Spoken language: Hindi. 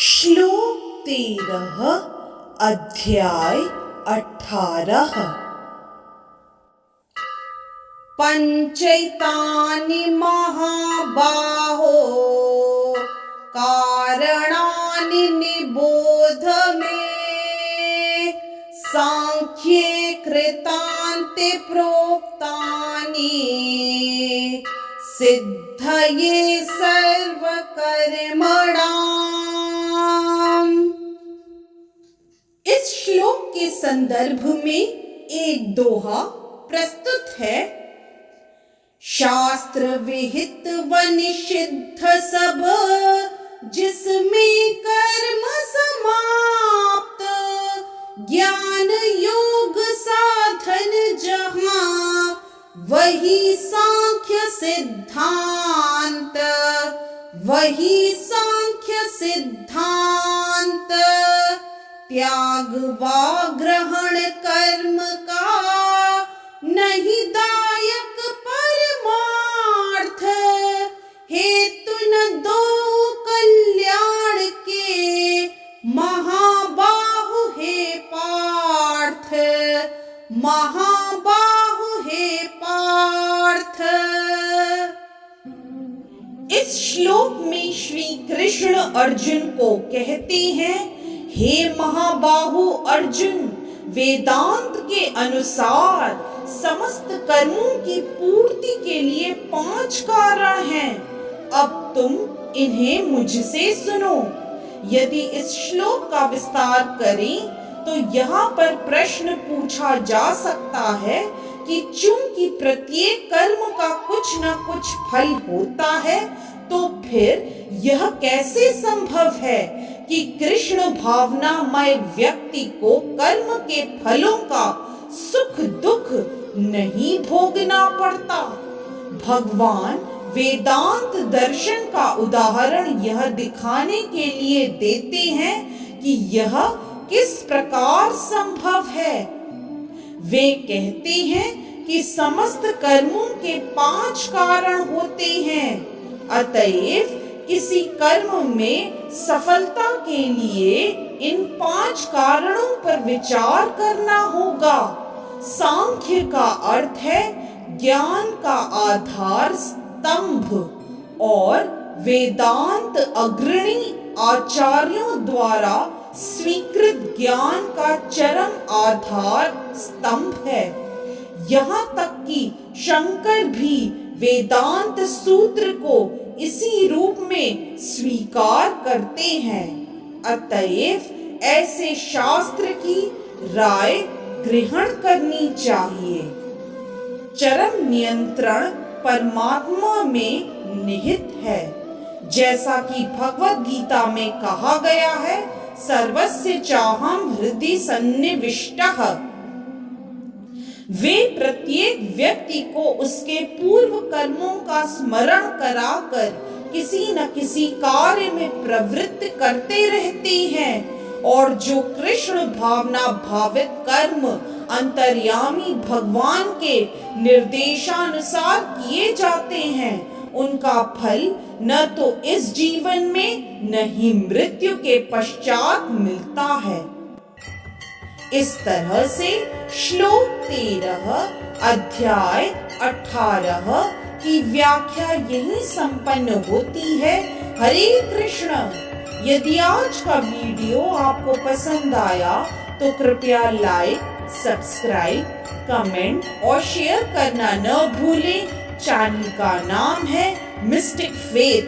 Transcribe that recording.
श्लोक 13 अध्याय 18। पंचैतानि महाबाहो कारणानि निबोध मे। सांख्ये कृतान्ते प्रोक्तानि सिद्धये सर्वकर्मणाम्। इस श्लोक के संदर्भ में एक दोहा प्रस्तुत है। शास्त्र विहित व निषिद्ध सब जिसमें कर्म समाप्त। ज्ञान योग साधन जहां वही सांख्य सिद्धांत। वही सांख्य सिद्धांत। त्याग वा ग्रहण कर्म का नहीं दायक परमार्थ। हेतु न दो कल्याण के महाबाहु हे पार्थ। महाबाहु हे पार्थ। इस श्लोक में श्री कृष्ण अर्जुन को कहते हैं, हे महाबाहु अर्जुन, वेदांत के अनुसार समस्त कर्मों की पूर्ति के लिए 5 कारण हैं। अब तुम इन्हें मुझसे सुनो। यदि इस श्लोक का विस्तार करें तो यहाँ पर प्रश्न पूछा जा सकता है कि चूंकि प्रत्येक कर्म का कुछ न कुछ फल होता है, तो फिर यह कैसे संभव है कि कृष्ण भावनामय व्यक्ति को कर्म के फलों का सुख दुख नहीं भोगना पड़ता। भगवान वेदांत दर्शन का उदाहरण यह दिखाने के लिए देते हैं कि यह किस प्रकार संभव है। वे कहते हैं कि समस्त कर्मों के 5 कारण होते हैं। अतएव किसी कर्म में सफलता के लिए इन 5 कारणों पर विचार करना होगा। सांख्य का अर्थ है ज्ञान का आधार स्तंभ, और वेदांत अग्रणी आचार्यों द्वारा स्वीकृत ज्ञान का चरम आधार स्तंभ है। यहाँ तक कि शंकर भी वेदांत सूत्र को इसी रूप में स्वीकार करते हैं। अतएव ऐसे शास्त्र की राय ग्रहण करनी चाहिए। चरम नियंत्रण परमात्मा में निहित है। जैसा कि भगवद गीता में कहा गया है, सर्वस्य चाहम हृदि सन्निविष्टः। वे प्रत्येक व्यक्ति को उसके पूर्व कर्मों का स्मरण कराकर किसी न किसी कार्य में प्रवृत्त करते रहते हैं, और जो कृष्ण भावना भावित कर्म अंतर्यामी भगवान के निर्देशानुसार किए जाते हैं, उनका फल न तो इस जीवन में न ही मृत्यु के पश्चात मिलता है। इस तरह से श्लोक 13 अध्याय 18 की व्याख्या यहीं संपन्न होती है। हरे कृष्ण। यदि आज का वीडियो आपको पसंद आया तो कृपया लाइक, सब्सक्राइब, कमेंट और शेयर करना न भूलें। चैनल का नाम है मिस्टिक फेथ।